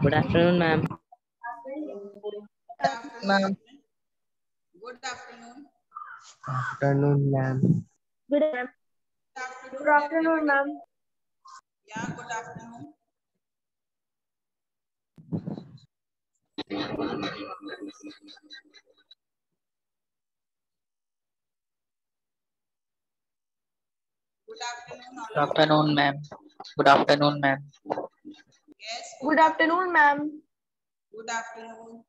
Good afternoon, ma'am. Ma'am. Good afternoon. Afternoon, ma'am. Good afternoon. Good afternoon, ma'am. Yeah, good afternoon. Good afternoon, all Good of you. afternoon, ma'am. Good afternoon, ma'am. Yes. Good afternoon, ma'am. Good afternoon.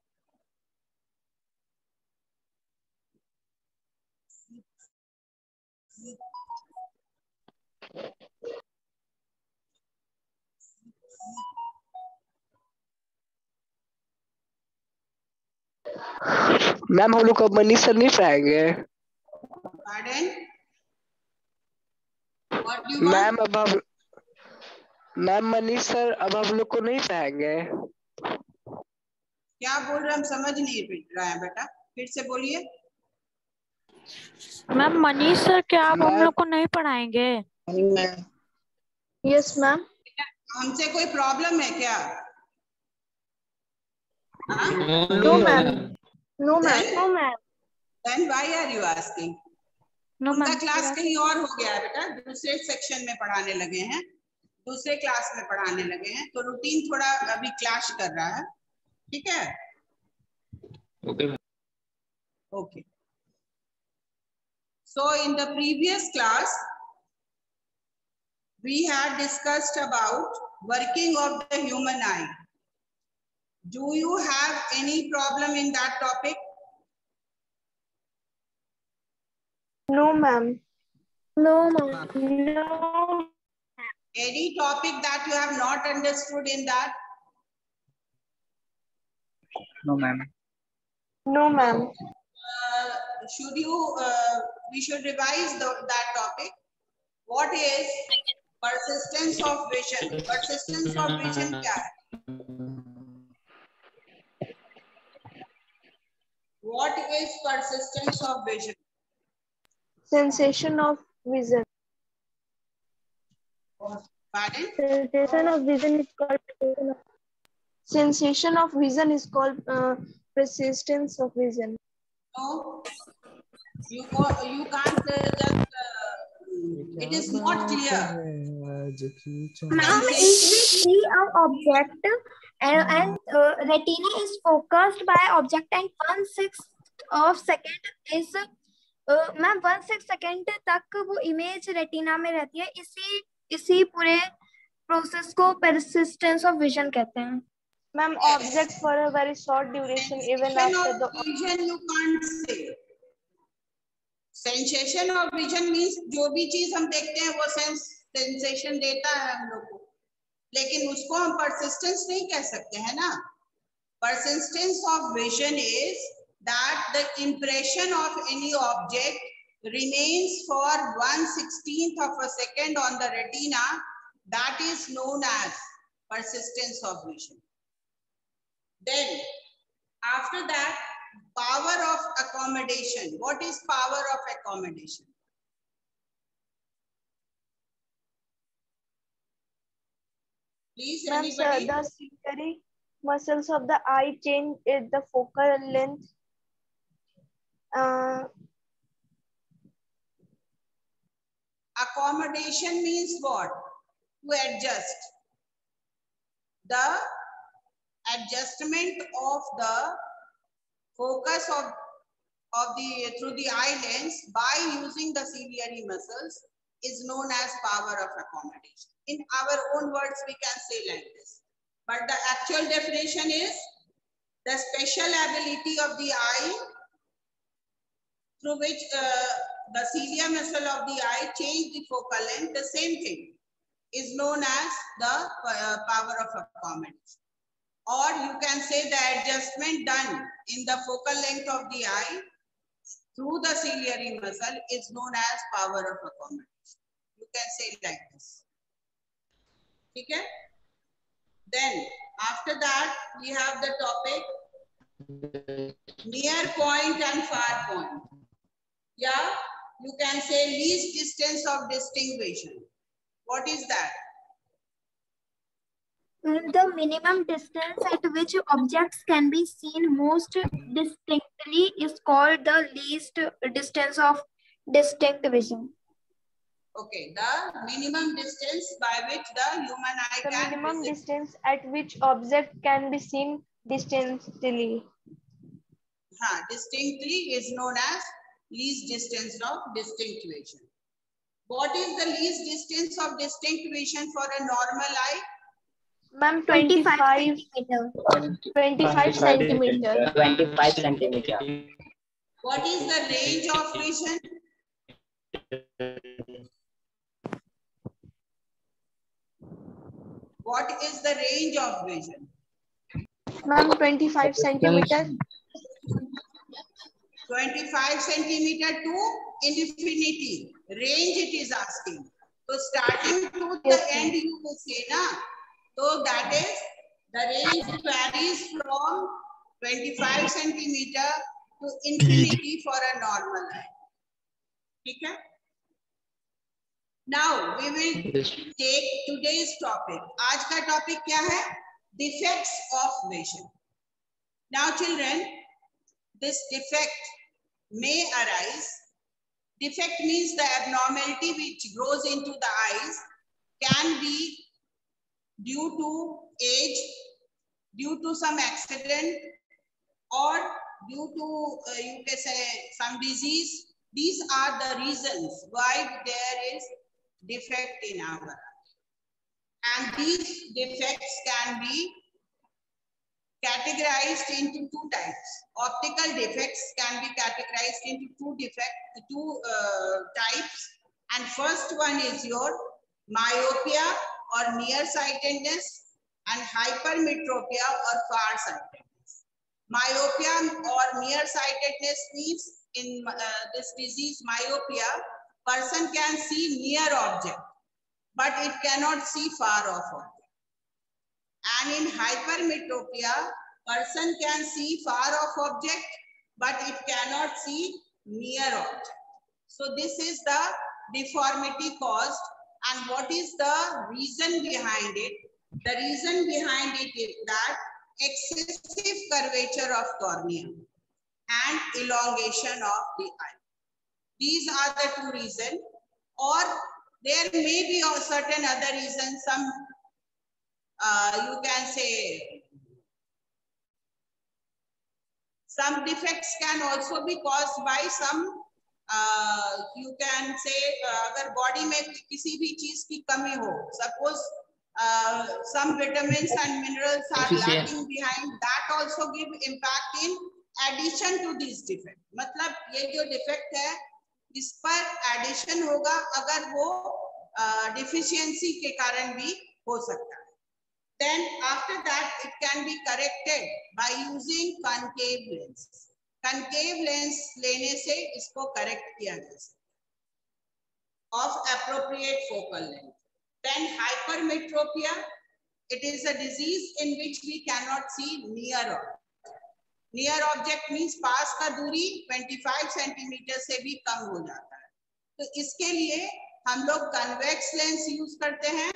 Ma'am हम लोग अब Manish sir नहीं पढ़ाएंगे। Pardon? What do you want? Ma'am Manish sir अब हम लोग को नहीं पढ़ाएंगे। क्या बोल रहे हैं, हम समझ नहीं रहे हैं बेटा, फिर से बोलिए। मैम मनीष सर क्या आप हम लोग को नहीं पढ़ाएंगे? Yes, ma'am. हमसे कोई प्रॉब्लम है क्या? हाँ? No, ma'am. No, ma'am. No, ma'am. Then why are you asking? No, उनका ma'am. क्लास कहीं और हो गया है बेटा, दूसरे सेक्शन में पढ़ाने लगे हैं, दूसरे क्लास में पढ़ाने लगे हैं, तो रूटीन थोड़ा अभी क्लैश कर रहा है, ठीक है? Okay. So in the previous class, we had discussed about working of the human eye. Do you have any problem in that topic? No, ma'am. No, ma'am. No. Any topic that you have not understood in that? No, ma'am. No, ma'am. We should revise that topic. What is persistence of vision? Persistence of vision क्या है? What is persistence of vision? Sensation of vision. Pardon? Sensation of vision is called. Sensation of vision is called persistence of vision. No, you can't just. It is not clear. Ma'am, if we see an object and retina is focused by object and 1/6 of second is ma'am 1/6 second तक वो image retina में रहती है, इसी पूरे process को persistence of vision कहते हैं। Ma'am, object for a very short duration, even after the vision you can't say. Sensation of vision means जो भी चीज हम देखते हैं वो सेंसेशन देता है हम लोग को, लेकिन उसको हम persistence नहीं कह सकते हैं ना। Persistence of vision is that the impression of any object remains for 1/16th of a second on the retina. That is known as persistence of vision. Then after that, power of accommodation. What is power of accommodation? Please, Ma'am, anybody? the sensory muscles of the eye change the focal length. Accommodation means what? To adjust. The adjustment of the focus through the eye lens by using the ciliary muscles is known as power of accommodation. In our own words, we can say like this. But the actual definition is the special ability of the eye through which the cilia muscle of the eye change the focal length. The same thing is known as the power of accommodation. Or you can say the adjustment done in the focal length of the eye through the ciliary muscle is known as power of accommodation. You can say like this. Okay? Then after that we have the topic near point and far point. Yeah, you can say least distance of distinction. What is that? The minimum distance at which objects can be seen most distinctly is called the least distance of distinct vision. Okay, the minimum distance by which the human eye The can minimum visit. distance at which object can be seen distinctly. Distinctly is known as least distance of distinct vision. What is the least distance of distinct vision for a normal eye? Ma'am, 25 25 centimeter. 25 centimeter. What is the range of vision? What is the range of vision? Ma'am, 25 centimeter. 25 centimeter to infinity. Range it is asking. So starting to the end you will say na. So that is the range varies from 25 centimeter to infinity for a normal eye. Okay? Now we will take today's topic. आज का topic क्या है? Defects of vision. Now children, this defect may arise. Defect means the abnormality which grows into the eyes can be due to age, due to some accident, or due to you can say some disease. These are the reasons why there is defect in our eye. And these defects can be categorized into two types. Optical defects can be categorized into two types. And first one is your myopia or nearsightedness and hypermetropia or farsightedness. Myopia or nearsightedness means in this disease myopia, person can see near object, but it cannot see far off object. And in hypermetropia, person can see far off object, but it cannot see near object. So this is the deformity caused. And what is the reason behind it? The reason behind it is that excessive curvature of cornea and elongation of the eye. These are the two reasons. Or there may be certain other reasons, some you can say some defects can also be caused by some you can say अगर body में किसी भी चीज की कमी हो, suppose some vitamins and minerals are lacking behind, that also give impact in addition to this defect. मतलब ये जो defect है इस पर addition होगा अगर वो deficiency के कारण भी हो सकता है. Then after that it can be corrected by using concave lens. Concave lens लेने से इसको correct किया जा सकता है of appropriate focal length. Then hypermetropia, it is a disease in which we cannot see near object. Near object means पास का दूरी 25 centimetre से भी कम हो जाता है. तो इसके लिए हम लोग convex lens use करते हैं.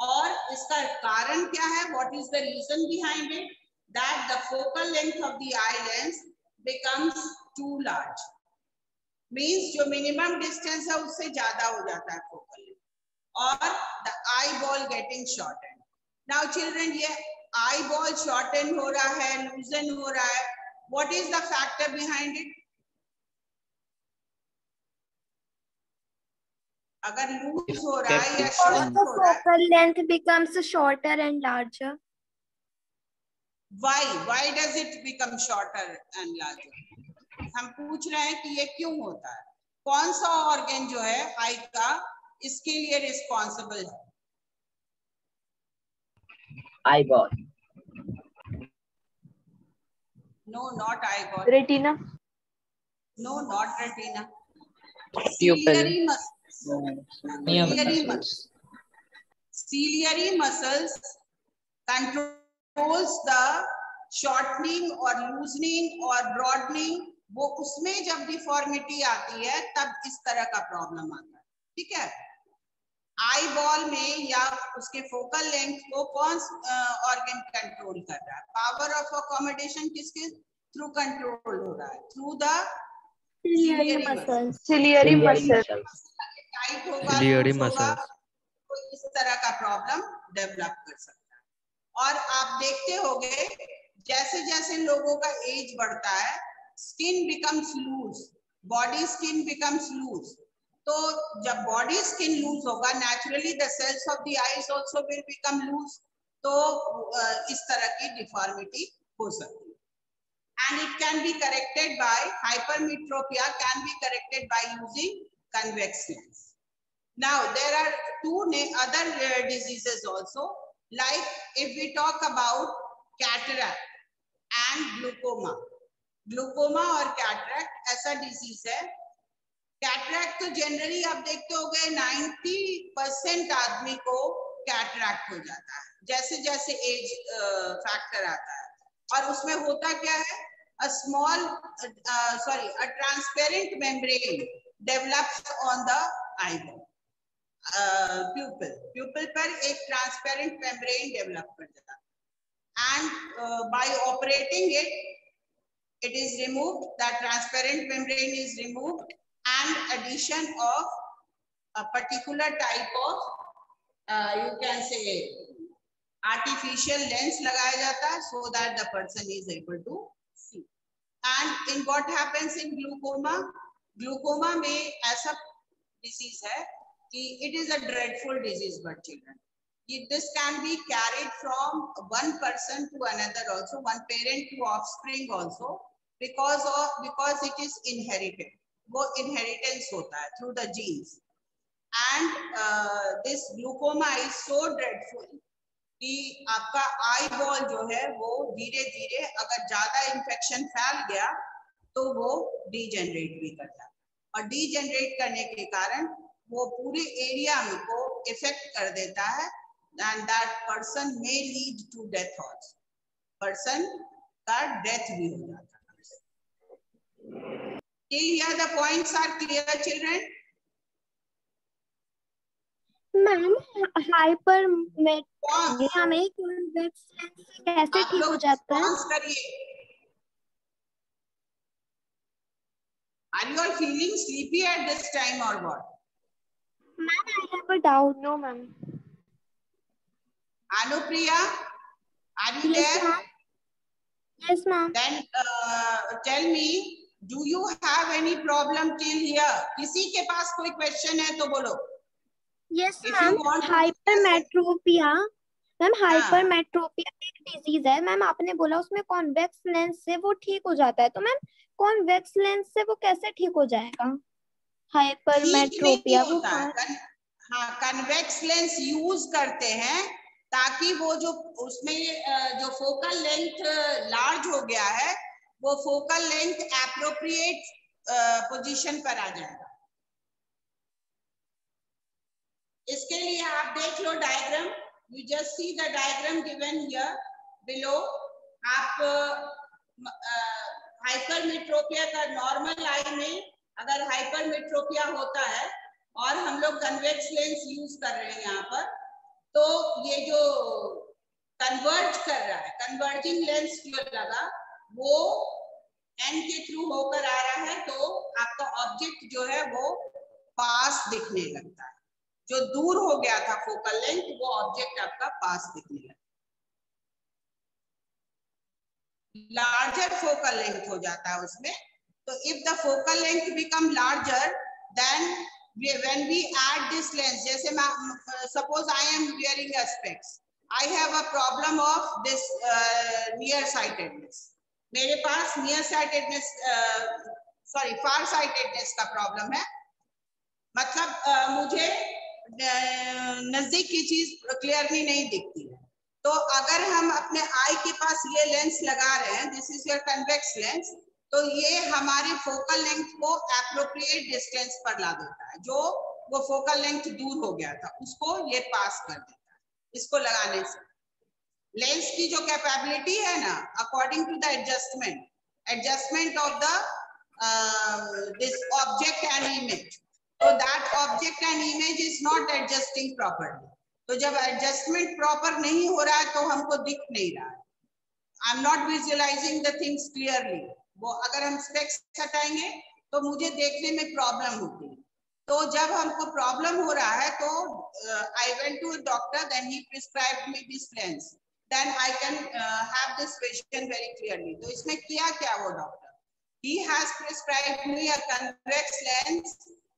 और इसका कारण क्या है? What is the reason behind it? That the focal length of the eye lens becomes too large. Means जो minimum distance है उससे ज्यादा हो जाता है focal length. और the eyeball getting shortened. Now children, ये eyeball shorten हो रहा है, loosen हो रहा है. What is the factor behind it? अगर लूज हो रहा है या शॉर्ट हो रहा है, focal length becomes shorter and larger. Why does it become shorter and larger? हम पूछ रहे हैं कि ये क्यों होता है. कौन सा ऑर्गन जो है आई का इसके लिए रिस्पॉन्सिबल है? Eyeball. No, not eyeball. Retina. No, not retina. Pupil. Ciliary muscles. Near Ciliary muscles. muscles. Ciliary muscles controls the shortening or loosening or broadening. वो उसमें जब डिफॉर्मिटी आती है तब इस तरह का प्रॉब्लम आता है. ठीक है. आई बॉल में या उसके फोकल लेंथ को कौन ऑर्गन कंट्रोल कर रहा है? पावर ऑफ अकोमोडेशन किसके थ्रू कंट्रोल हो रहा है? Through the Ciliary muscles. Ciliary muscle. Tight होगा, Ciliary लूज होगा, muscles. तो इस तरह का प्रॉब्लम डेवलप कर सकता है। और आप देखते होंगे जैसे जैसे लोगों का एज बढ़ता है, skin becomes loose, body skin becomes loose. तो जब बॉडी स्किन लूज होगा, naturally the cells of the eyes also will become loose. तो इस तरह की डिफॉर्मिटी हो सकती है। And it can be corrected by hypermetropia, can be corrected by using convex lens. Now there are two other diseases also, like if we talk about cataract and glaucoma. Glaucoma और cataract ऐसा disease है। Cataract तो generally आप देखते हो गए 90% आदमी को कैटरैक्ट हो जाता है जैसे जैसे एज फैक्टर आता है। और उसमें होता क्या है, a transparent membrane develops on the eyeball, pupil पर एक transparent membrane develop कर जाता है, and by operating it is removed, that transparent membrane is removed, and addition of a particular type of you can say artificial lens लगाया जाता है, so that the person is able to see. And in what happens in glaucoma में ऐसा disease है कि it is a dreadful disease for children. This can be carried from one person to another also, one parent to offspring also, because it is inherited. वो inheritance होता है through the genes. And this glaucoma is so dreadful कि आपका eye ball जो है वो धीरे धीरे अगर ज्यादा इन्फेक्शन फैल गया तो वो डीजेनरेट भी करता है, और डीजेनरेट करने के कारण वो पूरे एरिया में को इफेक्ट कर देता है, and that person may lead to death also. Person का डेथ भी हो जाता है। Till here the points are clear, children? Ma'am hypermetropia में कॉन्वेक्स लेंस कैसे ठीक हो जाता है? करिए। Are you all feeling sleepy at this time or what? Ma'am, I have a doubt. No, ma'am. Anupriya, are you Yes, there? ma'am. Yes, ma'am. Then tell me, do you have any problem till here? किसी के पास कोई question है तो बोलो। Yes, ma'am. Hypermetropia, ma'am hypermetropia एक disease है। Ma'am आपने बोला उसमें कॉन्वेक्स लेंस से वो ठीक हो जाता है, तो मैम कॉन्वेक्स लेंस से वो कैसे ठीक हो जाएगा? हाइपरमेट्रोपिया वो हाँ, कन्वेक्स लेंस यूज करते हैं ताकि वो जो उसमें जो फोकल लेंथ लार्ज हो गया है वो फोकल लेंथ एप्रोप्रिएट पोजीशन पर आ जाएगा। इसके लिए आप देख लो diagram, you just see the diagram given here below. आप हाइपरमेट्रोपिया का नॉर्मल आई में अगर हाइपरमेट्रोपिया होता है और हम लोग कन्वेक्स लेंस यूज कर रहे हैं यहाँ पर, तो ये जो कन्वर्ज कर रहा है, कन्वर्जिंग लेंस जो लगा वो एन के थ्रू होकर आ रहा है, तो आपका ऑब्जेक्ट जो है वो पास दिखने लगता है। जो दूर हो गया था फोकल लेंथ वो ऑब्जेक्ट आपका पास दिखने लगा। लार्जर फोकल लेंथ हो जाता है उसमें। तो if the focal length become larger than when we add this lens, जैसे suppose I am wearing a specs, I have a problem of this near sightedness, मेरे पास near sightedness far sightedness का problem है। मतलब मुझे नजदीक की चीज clearly नहीं दिखती है। तो अगर हम अपने आई के पास ये लेंस लगा रहे हैं, this is your convex lens, तो ये हमारी फोकल लेंथ को एप्रोप्रिएट डिस्टेंस पर ला देता है। जो वो फोकल लेंथ दूर हो गया था उसको ये पास कर देता है इसको लगाने से। लेंस की जो कैपेबिलिटी है ना, according to the adjustment of the this object and image, So that object and image is not adjusting properly. तो जब adjustment proper नहीं हो रहा है तो हमको दिख नहीं रहा है. I'm not visualizing the things clearly. वो अगर हम specs हटाएंगे तो मुझे देखने में problem होती है. तो जब हमको प्रॉब्लम हो रहा है तो I went to a doctor, then he prescribed me this lens. Then I can have this vision very clearly. तो इसमें किया क्या वो doctor? He has prescribed me a convex lens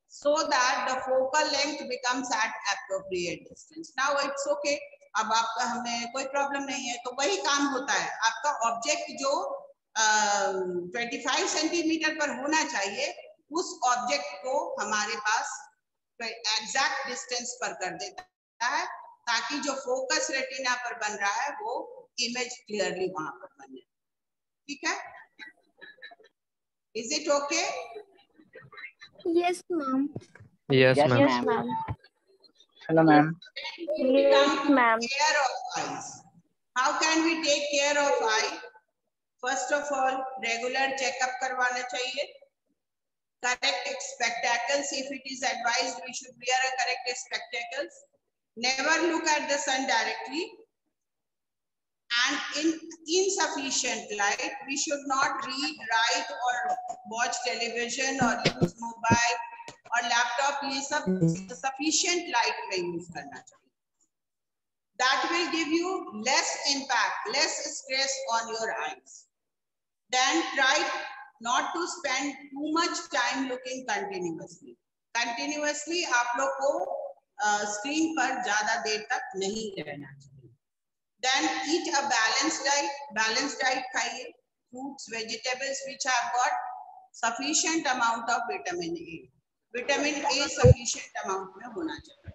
so that the focal length becomes at appropriate distance. Now it's okay. अब आपका हमें कोई problem नहीं है, तो वही काम होता है. आपका ऑब्जेक्ट जो 25 सेंटीमीटर पर होना चाहिए, उस ऑब्जेक्ट को हमारे पास एग्जैक्ट डिस्टेंस पर कर देता है, ताकि जो फोकस रेटिना पर बन रहा है वो इमेज क्लियरली वहां पर बन जाए. ठीक है? Is it okay? Yes, ma'am. Yes, Yes, ma'am. Yes, ma'am. Hello, ma'am. Yes, ma'am. Care of eyes. How can we take care of eye? First of all, regular checkup करवाना चाहिए. Correct spectacles, if it is advised, we should wear a correct spectacles. Never look at the sun directly. And in insufficient light, we should not read, write or watch television or use mobile or laptop. ये सब sufficient light में use करना चाहिए. That will give you less impact, less stress on your eyes. Then try not to spend too much time looking continuously. Continuously आप लोग को screen पर ज्यादा देर तक नहीं रहना चाहिए. Then eat a balanced diet. Balanced diet खाइए. Fruits, vegetables which have got sufficient amount of vitamin A. Vitamin A sufficient amount में होना चाहिए.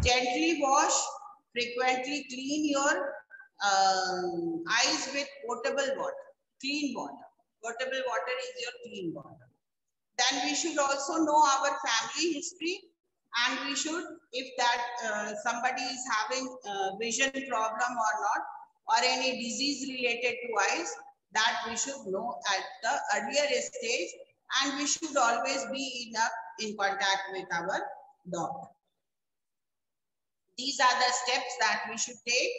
Gently wash, frequently clean your eyes with potable water, clean water. Potable water is your clean water. Then we should also know our family history, and we should, if that somebody is having vision problem or not, or any disease related to eyes, that we should know at the earlier stage, and we should always be in contact with our doctor. These are the steps that we should take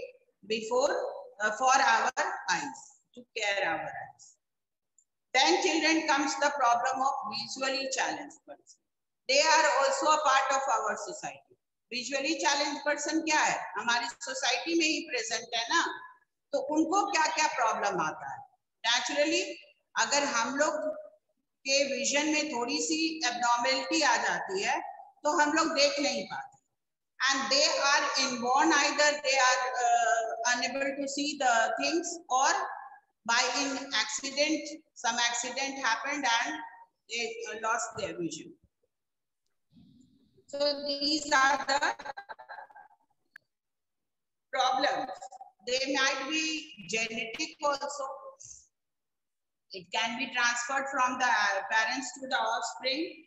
before for our eyes, to care our eyes. Then children comes the problem of visually challenged person. They are also a part of our society. Visually challenged person क्या है? हमारी society में ही present है ना, तो उनको क्या क्या प्रॉब्लम आता है? नेचुरली अगर हम लोग के विजन में थोड़ी सी एबनॉर्मलिटी आ जाती है तो हम लोग देख नहीं पाते. And they are inborn, either they are unable to see the things, or by in accident, some accident happened and they lost their vision. So these are the problems. They might be genetic also. It can be transferred from the parents to the offspring.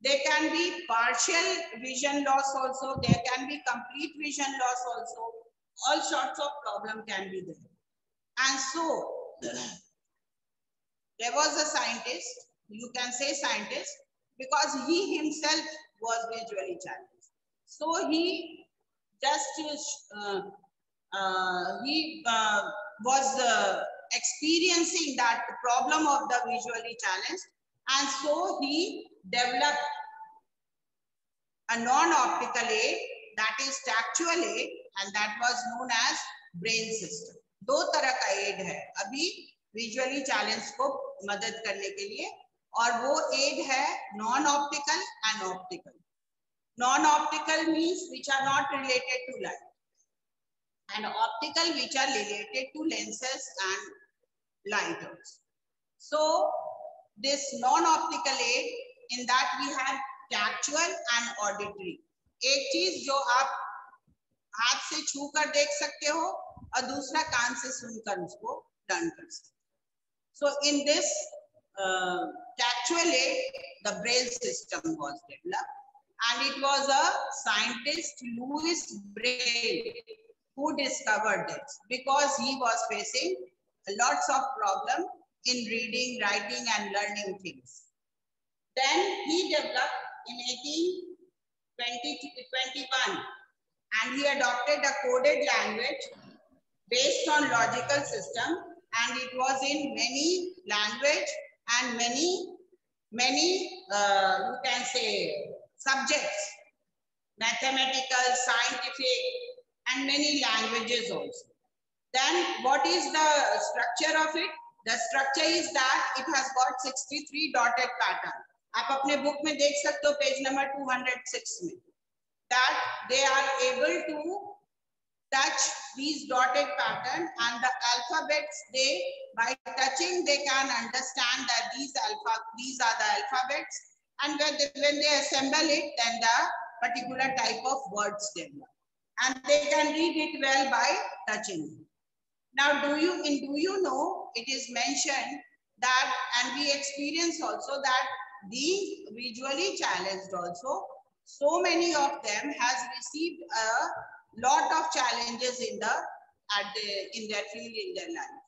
There can be partial vision loss also. There can be complete vision loss also. All sorts of problem can be there. And so there was a scientist, you can say scientist, because he himself was visually challenged. So he just was experiencing that problem of the visually challenged, and so he developed a non-optical aid, that is tactual aid, and that was known as brain system. दो तरह का add है अभी visually challenge को मदद करने के लिए, और वो एड है non optical and optical. Non optical means which are not related to light, and optical which are related to lenses and light also. So this non optical aid, in that we have tactual and auditory. एक चीज जो आप हाथ से छू कर देख सकते हो और दूसरा कान से सुनकर उसको लर्न कर सकते हो. So in this tactual aid, the brain system was developed, and it was a scientist, Louis Braille, who discovered this, because he was facing lots of problem in reading, writing and learning things. Then he developed in 1821, and he adopted a coded language based on logical system, and it was in many language and many you can say subjects, mathematical, scientific, and many languages also. Then what is the structure of it? The structure is that it has got 63 dotted pattern. आप अपने book में देख सकते हो page number 206 में, that they are able to touch these dotted pattern, and the alphabets, they by touching they can understand that these are the alphabets, and when they assemble it, then the particular type of words develop, and they can read it well by touching. Now do you know, it is mentioned that, and we experience also that being visually challenged also, so many of them has received a lot of challenges in their field, in their life,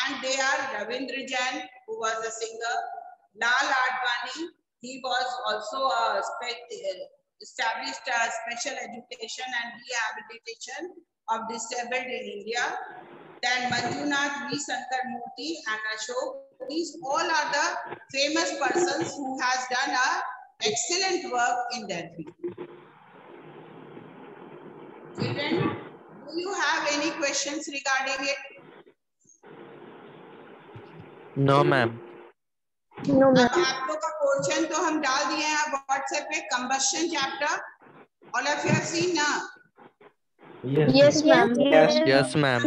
and they are Ravindra Jain, who was a singer, Lal Advani, he was also established special education and rehabilitation of disabled in India. Then Manjunath, V. Shankar Murthy, and Ashok, these all are the famous persons who has done a excellent work in their field. Children, do you have any questions regarding it? No, ma'am. No, अब ma'am. आप लोग का question तो हम डाल दिए हैं WhatsApp पे, combustion chapter, all of you have seen ना? Yes, ma'am. Yes, ma'am.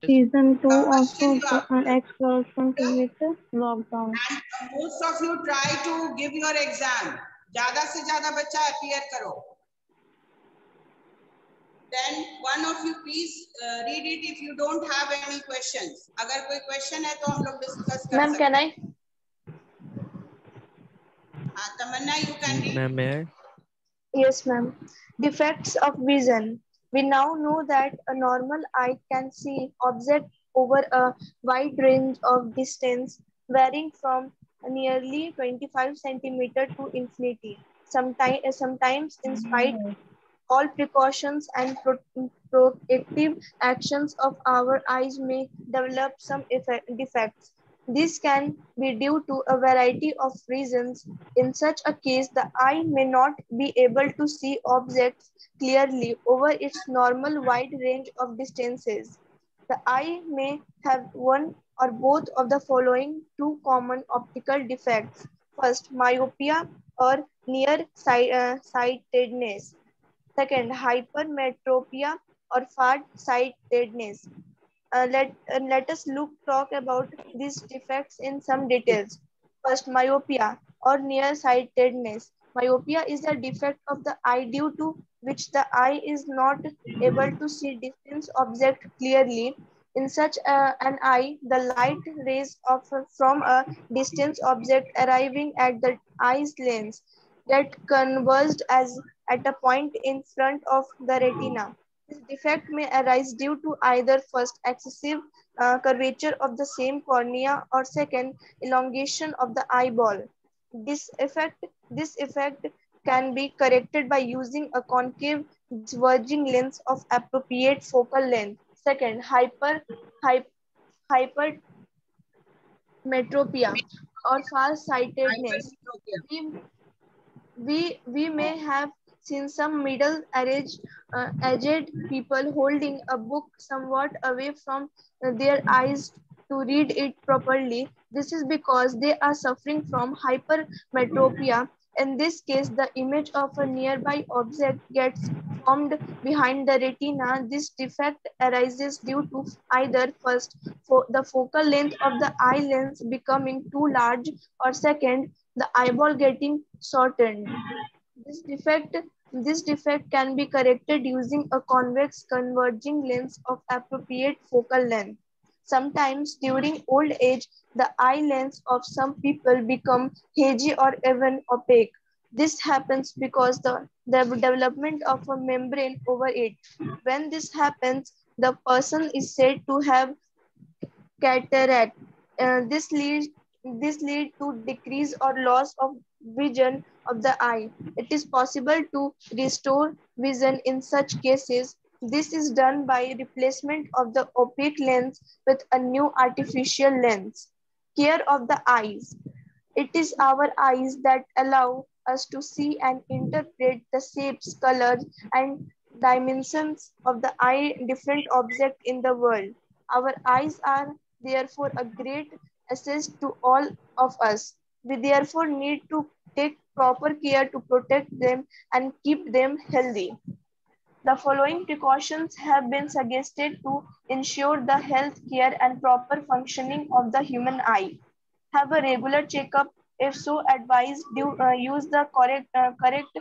Season 2 Combustion also you have explosion with lockdown. and most of you try to give your exam. ज्यादा से ज्यादा बच्चा appear करो. Then one of you please read it if you don't have any questions. अगर कोई question है तो हम लोग discuss कर Ma'am, सकते can I? हैं. हाँ, तमन्ना, you can read. Ma'am, may I? Yes, ma'am. Defects of vision. We now know that a normal eye can see objects over a wide range of distance, varying from nearly 25 centimeter to infinity. Sometimes, in spite all precautions and proactive actions of our eyes may develop some defects. This can be due to a variety of reasons. In such a case, the eye may not be able to see objects clearly over its normal wide range of distances. The eye may have one or both of the following two common optical defects. First, myopia or nearsightedness. Second, hypermetropia or far-sightedness. Let us talk about these defects in some details. First, myopia or nearsightedness. Myopia is a defect of the eye due to which the eye is not able to see distant objects clearly. In such an eye, the light rays from a distant object arriving at the eye's lens get converged as at a point in front of the retina. This defect may arise due to either first excessive curvature of the same cornea or second elongation of the eyeball. This effect can be corrected by using a concave diverging lens of appropriate focal length. Second, hypermetropia or far-sightedness. We may have seen some aged people holding a book somewhat away from their eyes to read it properly. This is because they are suffering from hypermetropia. In this case, the image of a nearby object gets formed behind the retina. This defect arises due to either first, the focal length of the eye lens becoming too large, or second, the eyeball getting shortened. This defect can be corrected using a convex converging lens of appropriate focal length. Sometimes during old age, the eye lens of some people become hazy or even opaque. This happens because the development of a membrane over it. When this happens, the person is said to have cataract. This leads This leads to decrease or loss of vision of the eye. It is possible to restore vision in such cases. This is done by replacement of the opaque lens with a new artificial lens. Care of the eyes. It is our eyes that allow us to see and interpret the shapes, colors, and dimensions of the eye different objects in the world. Our eyes are therefore a great asset to all of us. We therefore need to take proper care to protect them and keep them healthy. The following precautions have been suggested to ensure the health care and proper functioning of the human eye. Have a regular checkup. If so advised, use the correct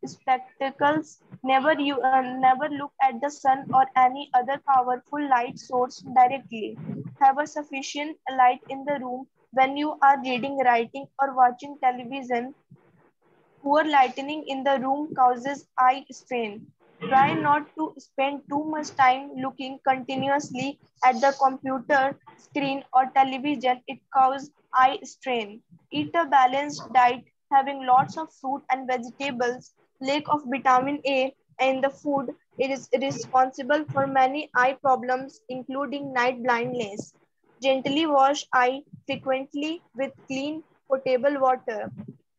spectacles. Never look at the sun or any other powerful light source directly. Have a sufficient light in the room when you are reading, writing, or watching television. Poor lighting in the room causes eye strain. Try not to spend too much time looking continuously at the computer screen or television. It causes eye strain. Eat a balanced diet, having lots of fruit and vegetables. Lack of vitamin A in the food is responsible for many eye problems, including night blindness. Gently wash eye frequently with clean, potable water.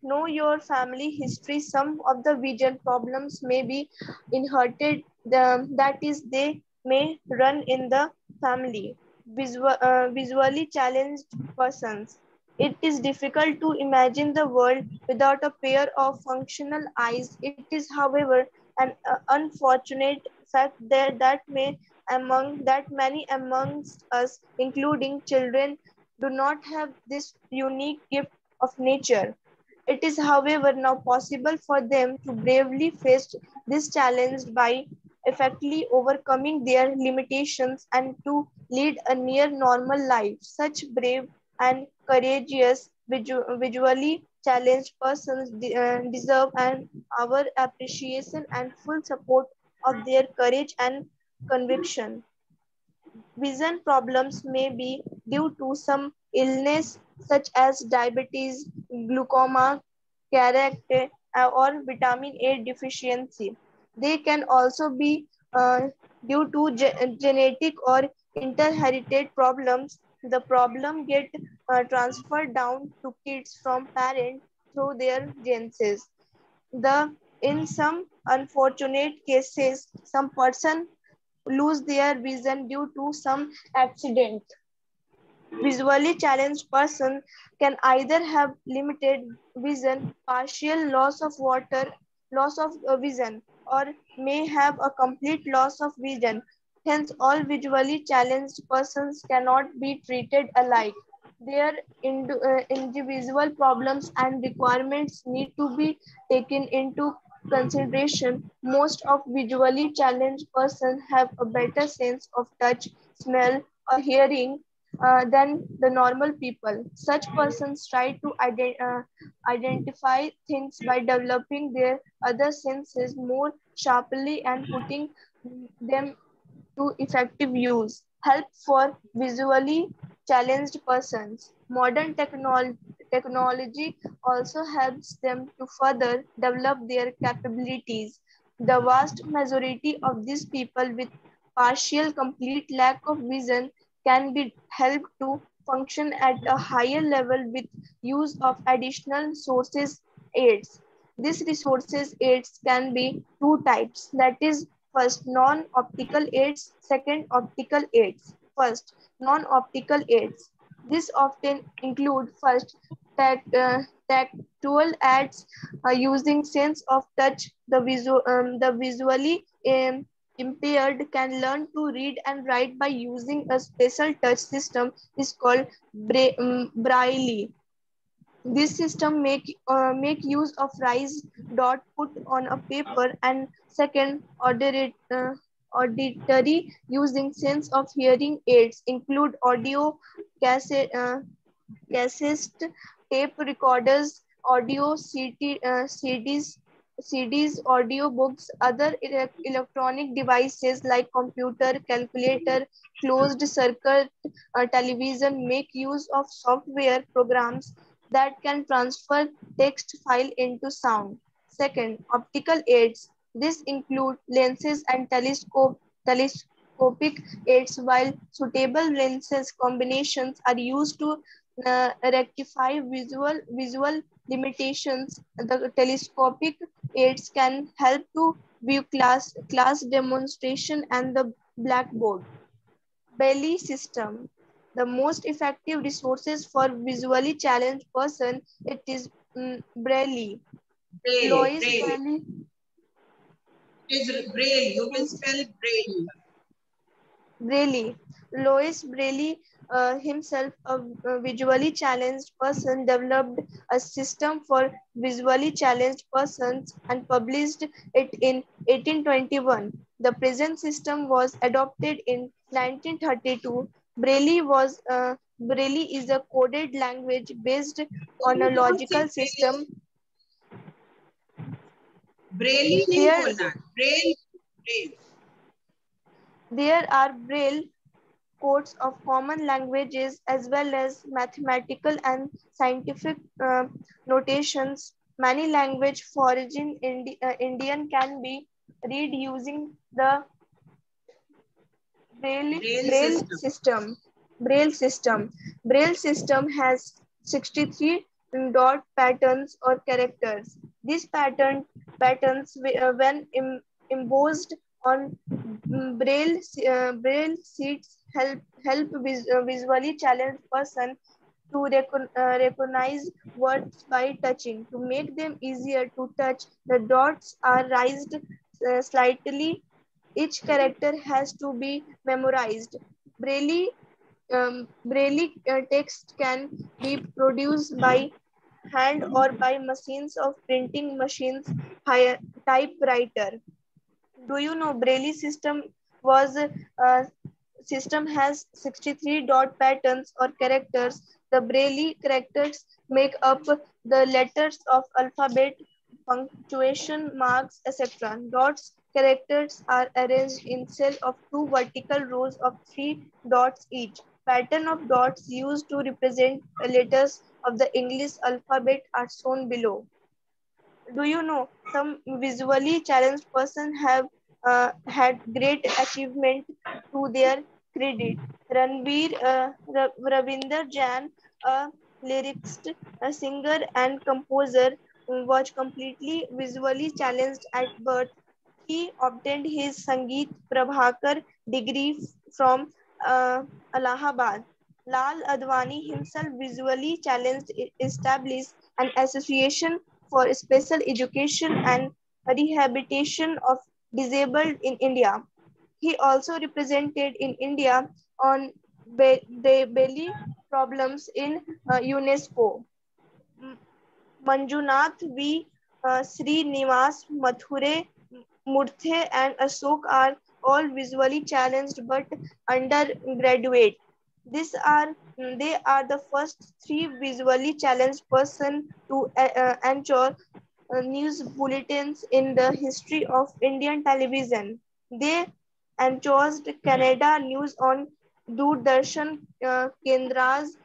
Know your family history. Some of the vision problems may be inherited, that is, they may run in the family. Visually challenged persons. It is difficult to imagine the world without a pair of functional eyes. It is, however, an unfortunate fact that many amongst us, including children, do not have this unique gift of nature. It is, however, now possible for them to bravely face this challenge by effectively overcoming their limitations and to lead a near normal life. Such brave and courageous visually challenged persons deserve our appreciation and full support of their courage and conviction. Vision problems may be due to some illness such as diabetes, glaucoma, cataract, or vitamin A deficiency. They can also be due to genetic or inherited problems. The problem get transferred down to kids from parents through their genes. In some unfortunate cases, some person lose their vision due to some accident. Visually challenged person can either have limited vision, partial loss of loss of vision, or may have a complete loss of vision. Hence, all visually challenged persons cannot be treated alike. Their individual problems and requirements need to be taken into consideration. Most of visually challenged persons have a better sense of touch, smell, or hearing than the normal people. Such persons try to identify things by developing their other senses more sharply and putting them to effective use. Help for visually challenged persons. Modern technology also helps them to further develop their capabilities. The vast majority of these people with partial complete lack of vision can be helped to function at a higher level with use of additional sources aids. These resources aids can be two types, that is, first, non-optical aids. Second, optical aids. First, non-optical aids. This often include first, tactile aids using sense of touch. The visually impaired can learn to read and write by using a special touch system is called Braille. This system make use of rise dot put on a paper. And second, auditory using sense of hearing aids include audio cassette, tape recorders, audio CDs, CDs, audio books, other electronic devices like computer, calculator, closed circuit television make use of software programs that can transfer text file into sound. Second, optical aids. This include lenses and telescopic aids, while suitable lenses combinations are used to rectify visual limitations. The telescopic aids can help to view class demonstration and the blackboard. Braille system. The most effective resources for visually challenged person, it is Braille. Braille, Lois braille. Braille It is braille. You will spell braille. Braille. Louis Braille himself, a visually challenged person, developed a system for visually challenged persons and published it in 1821. The present system was adopted in 1932. Braille is a coded language based on a You don't say logical system. braille नहीं There, बोलना. Braille, braille. there are Braille codes of common languages as well as mathematical and scientific notations. Many language foreign Indian can be read using the Braille system. Braille system has 63 dot patterns or characters. These patterns, when embossed on Braille sheets, help visually challenged person to recognize words by touching. To make them easier to touch, the dots are raised slightly. Each character has to be memorized. Braille text can be produced by hand or by machines of printing machines, typewriter. Do you know Braille system has 63 dot patterns or characters. The Braille characters make up the letters of alphabet, punctuation marks, etc. Dots characters are arranged in cell of 2 vertical rows of 3 dots each. Pattern of dots used to represent letters of the English alphabet are shown below. Do you know some visually challenged person have had great achievement to their credit? Ravinder Jan, a lyricist, a singer and composer, was completely visually challenged at birth. He obtained his Sangeet Prabhakar degree from Allahabad. Lal Advani himself, visually challenged, established an association for special education and rehabilitation of disabled in India. He also represented in India on the belly problems in UNESCO. Manjunath V. Srinivas, Mathure, Murthe and Ashok are all visually challenged but undergraduate. They are the first 3 visually challenged person to ensure news bulletins in the history of Indian television. They endorsed Canada News on Doordarshan Kendra's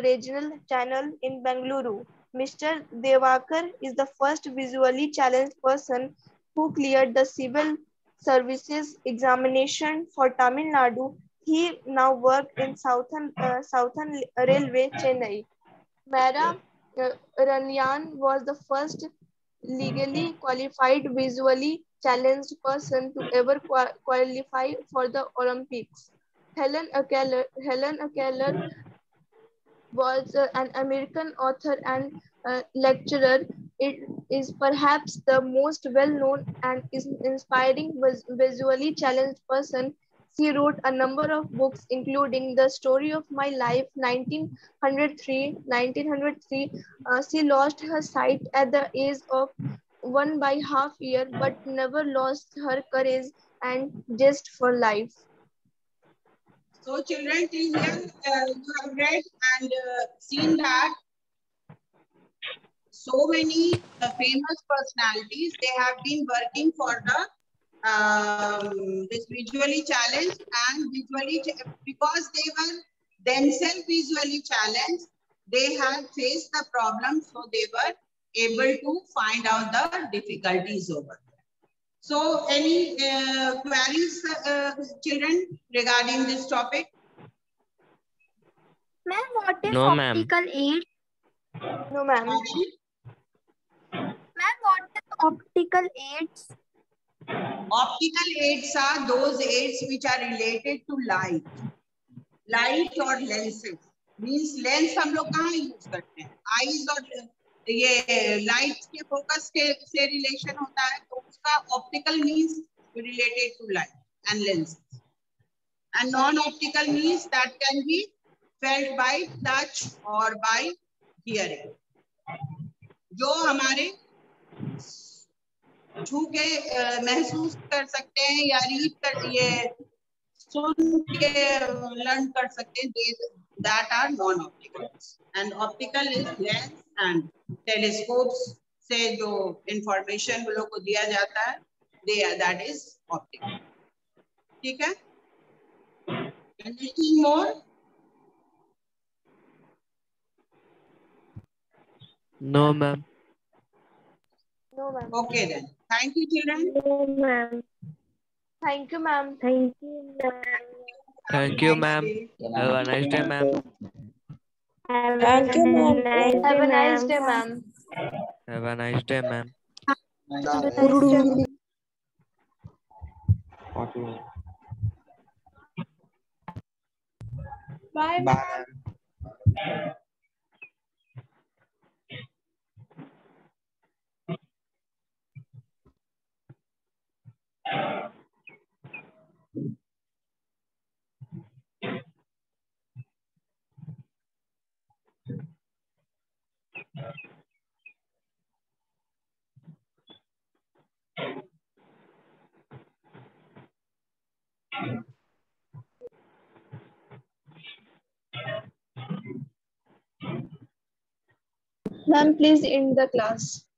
regional channel in Bengaluru. Mr. Devakar is the first visually challenged person who cleared the civil services examination for Tamil Nadu. He now works in Southern Railway, Chennai. Mara Ranyan was the first legally qualified visually challenged person to ever qualify for the Olympics. Helen Keller was an American author and lecturer. It is perhaps the most well-known and is inspiring visually challenged person. She wrote a number of books, including The Story of My Life, 1903. She lost her sight at the age of 1.5 years, but never lost her courage and zest for life. So children, till here you have read and seen that so many famous personalities, they have been working for the this visually challenged and because they were themselves visually challenged, they have faced the problem, so they were able to find out the difficulties over there. So any queries, children, regarding this topic? Ma'am, what is No, ma'am. optical aid? No, ma'am. Ma'am, what is optical aids? Optical aids are those aids which are related to light और lenses. Means lens हम लोग कहाँ use करते हैं? Eyes और ये light के focus से relation होता है, तो उसका optical means related to light and lenses. And non-optical means that can be felt by touch or by hearing. जो हमारे छू के महसूस कर सकते हैं या रीड कर ये सुन के लर्न कर सकते हैं, that are non-optical. And optical is lens and telescopes से जो information वो लोग को दिया जाता है, that is optical. ठीक है? Anything more? No, ma'am. No, ma'am. Okay then. Thank you, children. No, ma'am. Thank you, ma'am. Thank you, ma'am. Thank you, ma'am. Have a nice day, ma'am. Thank you, ma'am. Have a nice day, ma'am. Have a nice day, ma'am. Bye, Bye. Ma'am, please end the class.